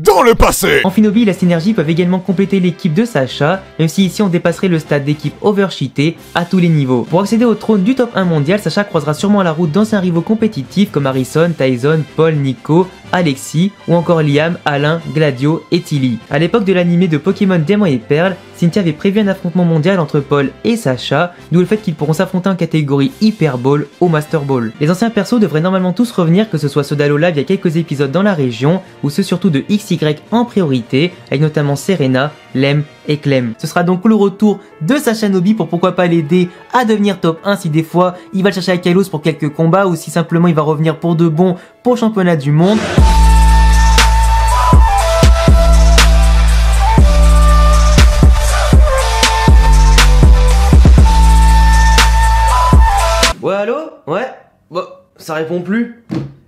dans le passé. Amphinobi et la Synergie peuvent également compléter l'équipe de Sacha, même si ici on dépasserait le stade d'équipe overcheatée à tous les niveaux. Pour accéder au trône du top 1 mondial, Sacha croisera sûrement la route d'anciens rivaux compétitifs comme Harrison, Tyson, Paul, Nico, Alexis ou encore Liam, Alain, Gladio et Tilly. A l'époque de l'animé de Pokémon Diamant et Perle, Cynthia avait prévu un affrontement mondial entre Paul et Sacha, d'où le fait qu'ils pourront s'affronter en catégorie Hyper Ball au Master Ball. Les anciens persos devraient normalement tous revenir, que ce soit ceux d'Alola via quelques épisodes dans la région, ou ceux surtout de XY en priorité, avec notamment Serena, Lem et Clem. Ce sera donc le retour de Sacha Nobi pour pourquoi pas l'aider à devenir top 1 si des fois il va le chercher à Kalos pour quelques combats ou si simplement il va revenir pour de bon pour le championnat du monde. Ouais, allô? Ouais? Bon, ça répond plus.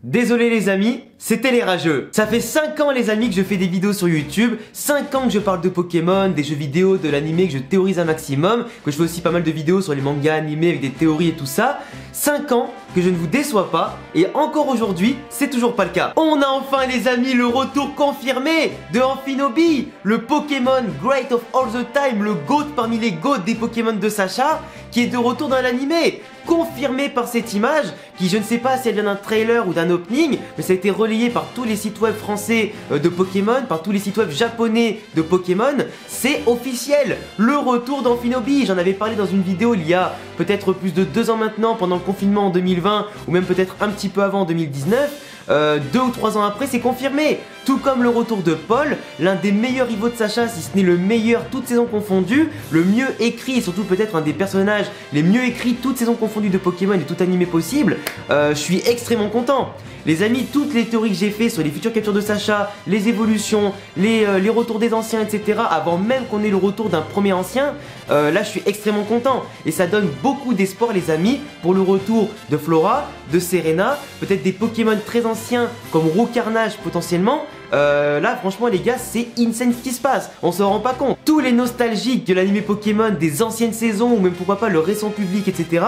Désolé les amis, c'était les rageux. Ça fait 5 ans les amis que je fais des vidéos sur YouTube, 5 ans que je parle de Pokémon, des jeux vidéo, de l'animé, que je théorise un maximum, que je fais aussi pas mal de vidéos sur les mangas animés avec des théories et tout ça. 5 ans que je ne vous déçois pas, et encore aujourd'hui, c'est toujours pas le cas. On a enfin les amis le retour confirmé de Amphinobi, le Pokémon Great of All the Time, le GOAT parmi les GOAT des Pokémon de Sacha, qui est de retour dans l'animé, confirmé par cette image, qui je ne sais pas si elle vient d'un trailer ou d'un opening, mais ça a été relayé par tous les sites web français de Pokémon, par tous les sites web japonais de Pokémon, c'est officiel, le retour d'Amphinobi. J'en avais parlé dans une vidéo il y a peut-être plus de 2 ans maintenant, pendant le confinement en 2020, ou même peut-être un petit peu avant en 2019. 2 ou 3 ans après, c'est confirmé. Tout comme le retour de Paul, l'un des meilleurs rivaux de Sacha, si ce n'est le meilleur, toutes saisons confondues, le mieux écrit et surtout peut-être un des personnages les mieux écrits, toutes saisons confondues de Pokémon et tout animé possible. Je suis extrêmement content. Les amis, toutes les théories que j'ai fait sur les futures captures de Sacha, les évolutions, les retours des anciens, etc. avant même qu'on ait le retour d'un premier ancien, là je suis extrêmement content. Et ça donne beaucoup d'espoir les amis pour le retour de Flora, de Serena, peut-être des Pokémon très anciens comme Roucarnage potentiellement. Là franchement les gars, c'est insane ce qui se passe, on se rend pas compte. Tous les nostalgiques de l'animé Pokémon des anciennes saisons ou même pourquoi pas le récent public, etc.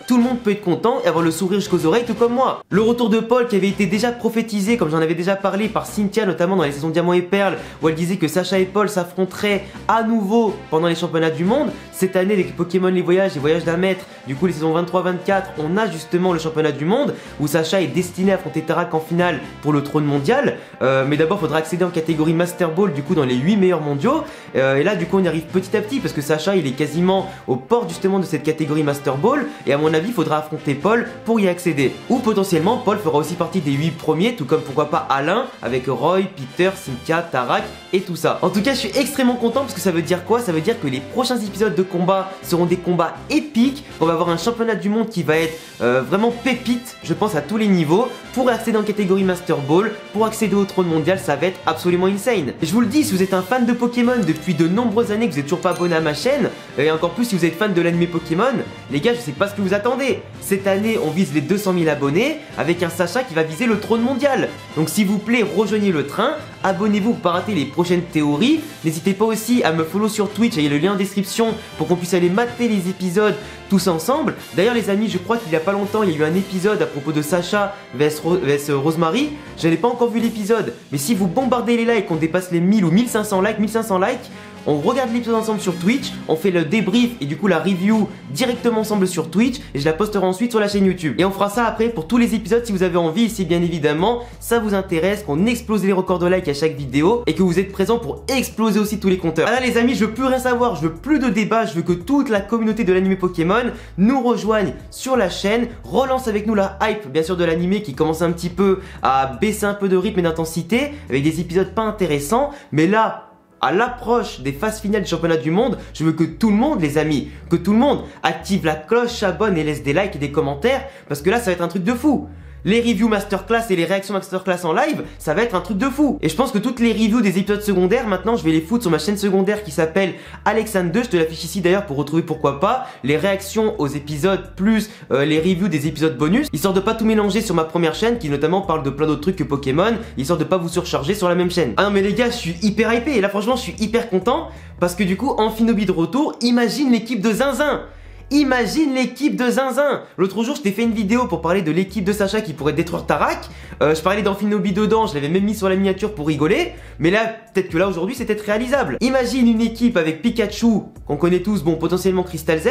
Tout le monde peut être content et avoir le sourire jusqu'aux oreilles tout comme moi. Le retour de Paul qui avait été déjà prophétisé, comme j'en avais déjà parlé, par Cynthia notamment dans les saisons Diamant et Perle, où elle disait que Sacha et Paul s'affronteraient à nouveau pendant les championnats du monde. Cette année avec Pokémon les voyages d'un maître, du coup les saisons 23-24, on a justement le championnat du monde où Sacha est destiné à affronter Tarak en finale pour le trône mondial. Mais d'abord faudra accéder en catégorie Master Ball du coup dans les 8 meilleurs mondiaux. Et là du coup on y arrive petit à petit parce que Sacha il est quasiment aux portes justement de cette catégorie Master Ball. Et à mon avis il faudra affronter Paul pour y accéder. Ou potentiellement Paul fera aussi partie des 8 premiers, tout comme pourquoi pas Alain avec Roy, Peter, Cynthia, Tarak et tout ça. En tout cas je suis extrêmement content parce que ça veut dire quoi? Ça veut dire que les prochains épisodes de combat seront des combats épiques. On va avoir un championnat du monde qui va être vraiment pépite, je pense à tous les niveaux. Pour accéder en catégorie Master Ball, pour accéder au trône mondial, ça va être absolument insane. Et je vous le dis, si vous êtes un fan de Pokémon depuis de nombreuses années, que vous n'êtes toujours pas abonné à ma chaîne, et encore plus si vous êtes fan de l'anime Pokémon, les gars, je sais pas ce que vous attendez. Cette année, on vise les 200 000 abonnés, avec un Sacha qui va viser le trône mondial. Donc s'il vous plaît, rejoignez le train, abonnez-vous pour pas rater les prochaines théories. N'hésitez pas aussi à me follow sur Twitch, il y a le lien en description pour qu'on puisse aller mater les épisodes tous ensemble. D'ailleurs les amis, je crois qu'il y a pas longtemps, il y a eu un épisode à propos de Sacha vs Rosemary. Je n'ai pas encore vu l'épisode, mais si vous bombardez les likes, on dépasse les 1000 ou 1500 likes, on regarde l'épisode ensemble sur Twitch, on fait le débrief et du coup la review directement ensemble sur Twitch et je la posterai ensuite sur la chaîne YouTube. Et on fera ça après pour tous les épisodes si vous avez envie, si bien évidemment ça vous intéresse, qu'on explose les records de likes à chaque vidéo et que vous êtes présents pour exploser aussi tous les compteurs. Voilà les amis, je veux plus rien savoir, je veux plus de débat, je veux que toute la communauté de l'anime Pokémon nous rejoigne sur la chaîne, relance avec nous la hype bien sûr de l'anime qui commence un petit peu à baisser un peu de rythme et d'intensité avec des épisodes pas intéressants, mais là à l'approche des phases finales du championnat du monde, je veux que tout le monde, les amis, que tout le monde active la cloche, s'abonne et laisse des likes et des commentaires, parce que là, ça va être un truc de fou. Les reviews masterclass et les réactions masterclass en live, ça va être un truc de fou. Et je pense que toutes les reviews des épisodes secondaires, maintenant, je vais les foutre sur ma chaîne secondaire qui s'appelle Alexandre2. Je te l'affiche ici d'ailleurs pour retrouver pourquoi pas les réactions aux épisodes plus les reviews des épisodes bonus, histoire de pas tout mélanger sur ma première chaîne qui notamment parle de plein d'autres trucs que Pokémon, histoire de pas vous surcharger sur la même chaîne. Ah non mais les gars, je suis hyper hypé et là franchement, je suis hyper content parce que du coup, Amphinobi de retour, imagine l'équipe de Zinzin. Imagine l'équipe de Zinzin. L'autre jour je t'ai fait une vidéo pour parler de l'équipe de Sacha qui pourrait détruire Tarak. Je parlais d'Amphinobi dedans, je l'avais même mis sur la miniature pour rigoler. Mais là, peut-être que là aujourd'hui c'est peut-être réalisable. Imagine une équipe avec Pikachu, qu'on connaît tous, bon potentiellement Crystal Z.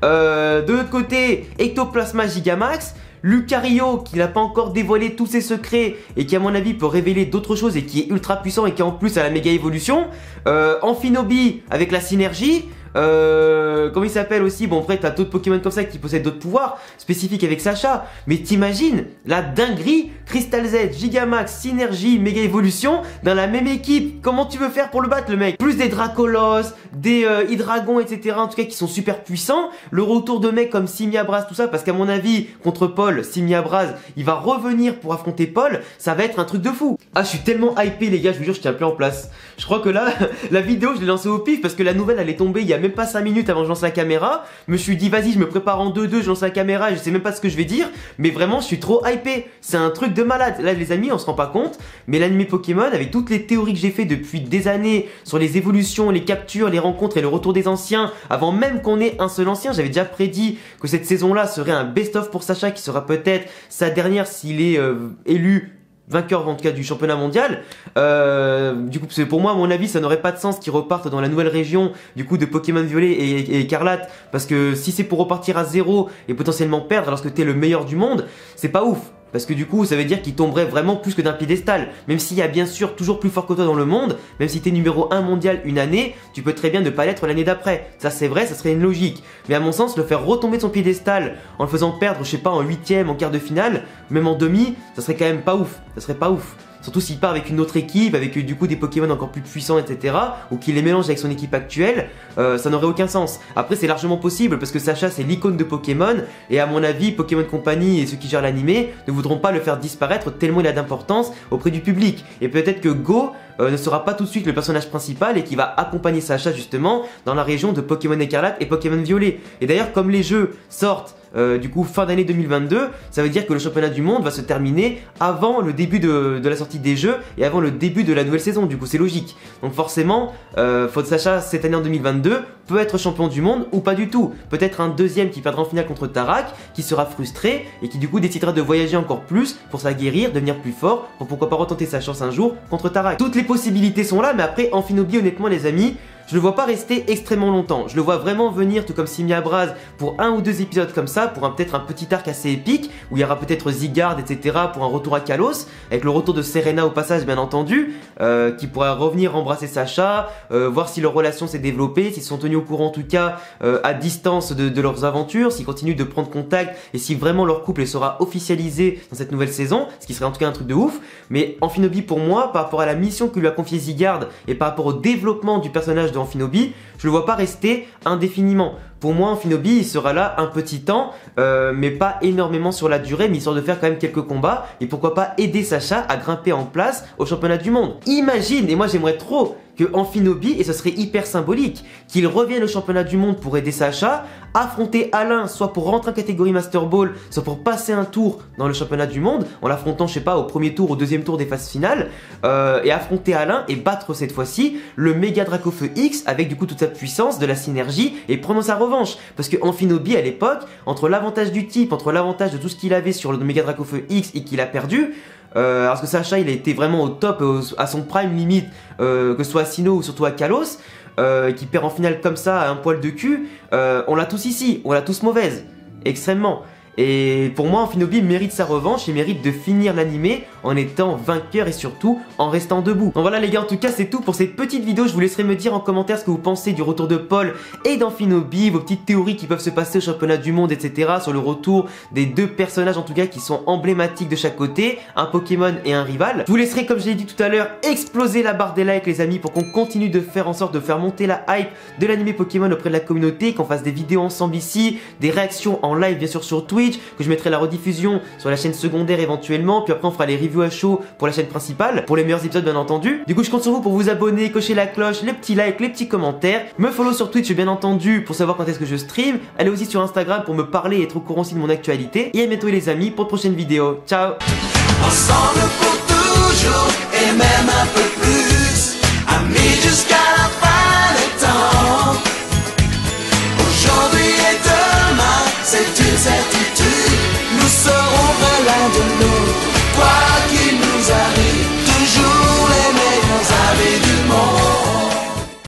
De l'autre côté, Ectoplasma Gigamax. Lucario qui n'a pas encore dévoilé tous ses secrets et qui à mon avis peut révéler d'autres choses et qui est ultra puissant et qui en plus a la méga évolution. Amphinobi avec la synergie. Comment il s'appelle aussi, bon après t'as d'autres Pokémon comme ça qui possèdent d'autres pouvoirs spécifiques avec Sacha. Mais t'imagines la dinguerie, Crystal Z, Gigamax, Synergie, Méga Évolution dans la même équipe. Comment tu veux faire pour le battre le mec? Plus des Dracolos, des Hydreigon etc, en tout cas qui sont super puissants. Le retour de mecs comme Simiabras, tout ça, parce qu'à mon avis contre Paul, Simiabras il va revenir pour affronter Paul. Ça va être un truc de fou. Ah je suis tellement hypé les gars, je vous jure je tiens plus en place. Je crois que là la vidéo je l'ai lancée au pif parce que la nouvelle elle est tombée il y a même pas 5 minutes avant que je lance la caméra. Je me suis dit vas-y je me prépare en 2-2, je lance la caméra et je sais même pas ce que je vais dire. Mais vraiment je suis trop hypé. C'est un truc de malade. Là les amis on se rend pas compte, mais l'anime Pokémon avec toutes les théories que j'ai fait depuis des années sur les évolutions, les captures, les rencontres et le retour des anciens, avant même qu'on ait un seul ancien, j'avais déjà prédit que cette saison là serait un best-of pour Sacha qui sera peut-être sa dernière s'il est élu vainqueur en tout cas du championnat mondial. Du coup pour moi à mon avis ça n'aurait pas de sens qu'ils repartent dans la nouvelle région du coup de Pokémon Violet et Écarlate, parce que si c'est pour repartir à zéro et potentiellement perdre lorsque t'es le meilleur du monde, c'est pas ouf. Parce que du coup, ça veut dire qu'il tomberait vraiment plus que d'un piédestal. Même s'il y a bien sûr toujours plus fort que toi dans le monde, même si t'es numéro 1 mondial une année, tu peux très bien ne pas l'être l'année d'après. Ça c'est vrai, ça serait une logique. Mais à mon sens, le faire retomber de son piédestal en le faisant perdre, je sais pas, en 8ème, en quart de finale, même en demi, ça serait quand même pas ouf. Ça serait pas ouf. Surtout s'il part avec une autre équipe, avec du coup des Pokémon encore plus puissants, etc. Ou qu'il les mélange avec son équipe actuelle, ça n'aurait aucun sens. Après c'est largement possible parce que Sacha c'est l'icône de Pokémon. Et à mon avis, Pokémon Company et ceux qui gèrent l'animé ne voudront pas le faire disparaître tellement il a d'importance auprès du public. Et peut-être que Go ne sera pas tout de suite le personnage principal et qui va accompagner Sacha justement dans la région de Pokémon Écarlate et Pokémon Violet. Et d'ailleurs comme les jeux sortent du coup fin d'année 2022, ça veut dire que le championnat du monde va se terminer avant le début de la sortie des jeux et avant le début de la nouvelle saison, du coup c'est logique. Donc forcément, Sacha cette année en 2022 peut être champion du monde ou pas du tout. Peut-être un deuxième qui perdra en finale contre Tarak, qui sera frustré et qui du coup décidera de voyager encore plus pour s'aguerrir, devenir plus fort, pour pourquoi pas retenter sa chance un jour contre Tarak. Toutes les possibilités sont là, mais après Amphinobi honnêtement les amis, je le vois pas rester extrêmement longtemps. Je le vois vraiment venir, tout comme Simiabras, pour 1 ou 2 épisodes comme ça, pour peut-être un petit arc assez épique, où il y aura peut-être Zygarde, etc. pour un retour à Kalos, avec le retour de Serena au passage bien entendu, qui pourra revenir embrasser Sacha, voir si leur relation s'est développée, s'ils sont tenus au courant en tout cas à distance de leurs aventures, s'ils continuent de prendre contact, et si vraiment leur couple sera officialisé dans cette nouvelle saison, ce qui serait en tout cas un truc de ouf. Mais Amphinobi pour moi, par rapport à la mission que lui a confiée Zygarde, et par rapport au développement du personnage de Amphinobi, je le vois pas rester indéfiniment. Pour moi, Amphinobi, il sera là un petit temps, mais pas énormément sur la durée, mais histoire de faire quand même quelques combats, et pourquoi pas aider Sacha à grimper en place au championnat du monde. Imagine, et moi j'aimerais trop que Amphinobi, et ce serait hyper symbolique, qu'il revienne au championnat du monde pour aider Sacha, affronter Alain, soit pour rentrer en catégorie Master Ball, soit pour passer un tour dans le championnat du monde, en l'affrontant, je sais pas, au premier tour, au deuxième tour des phases finales, et affronter Alain et battre cette fois-ci le Méga Dracofeu X avec du coup toute sa puissance, de la synergie, et prendre sa revanche. Parce que Amphinobi à l'époque, entre l'avantage du type, entre l'avantage de tout ce qu'il avait sur le Méga Dracofeu X et qu'il a perdu, parce que Sacha il a été vraiment au top, à son prime limite, que ce soit à Sinnoh ou surtout à Kalos, qui perd en finale comme ça à un poil de cul, on l'a tous ici, on l'a tous mauvaise, extrêmement. Et pour moi, Amphinobi mérite sa revanche et mérite de finir l'animé en étant vainqueur et surtout en restant debout. Donc voilà les gars, en tout cas c'est tout pour cette petite vidéo. Je vous laisserai me dire en commentaire ce que vous pensez du retour de Paul et d'Amphinobi, vos petites théories qui peuvent se passer au championnat du monde, etc. Sur le retour des deux personnages en tout cas qui sont emblématiques de chaque côté, un Pokémon et un rival. Je vous laisserai, comme je l'ai dit tout à l'heure, exploser la barre des likes les amis pour qu'on continue de faire en sorte de faire monter la hype de l'animé Pokémon auprès de la communauté, qu'on fasse des vidéos ensemble ici, des réactions en live bien sûr sur Twitch, que je mettrai la rediffusion sur la chaîne secondaire éventuellement, puis après on fera les reviews à chaud pour la chaîne principale, pour les meilleurs épisodes bien entendu. Du coup je compte sur vous pour vous abonner, cocher la cloche, les petits likes, les petits commentaires, me follow sur Twitch bien entendu pour savoir quand est-ce que je stream, allez aussi sur Instagram pour me parler et être au courant aussi de mon actualité, et à bientôt les amis pour de prochaines vidéos. Ciao. Ensemble pour toujours et même un peu plus.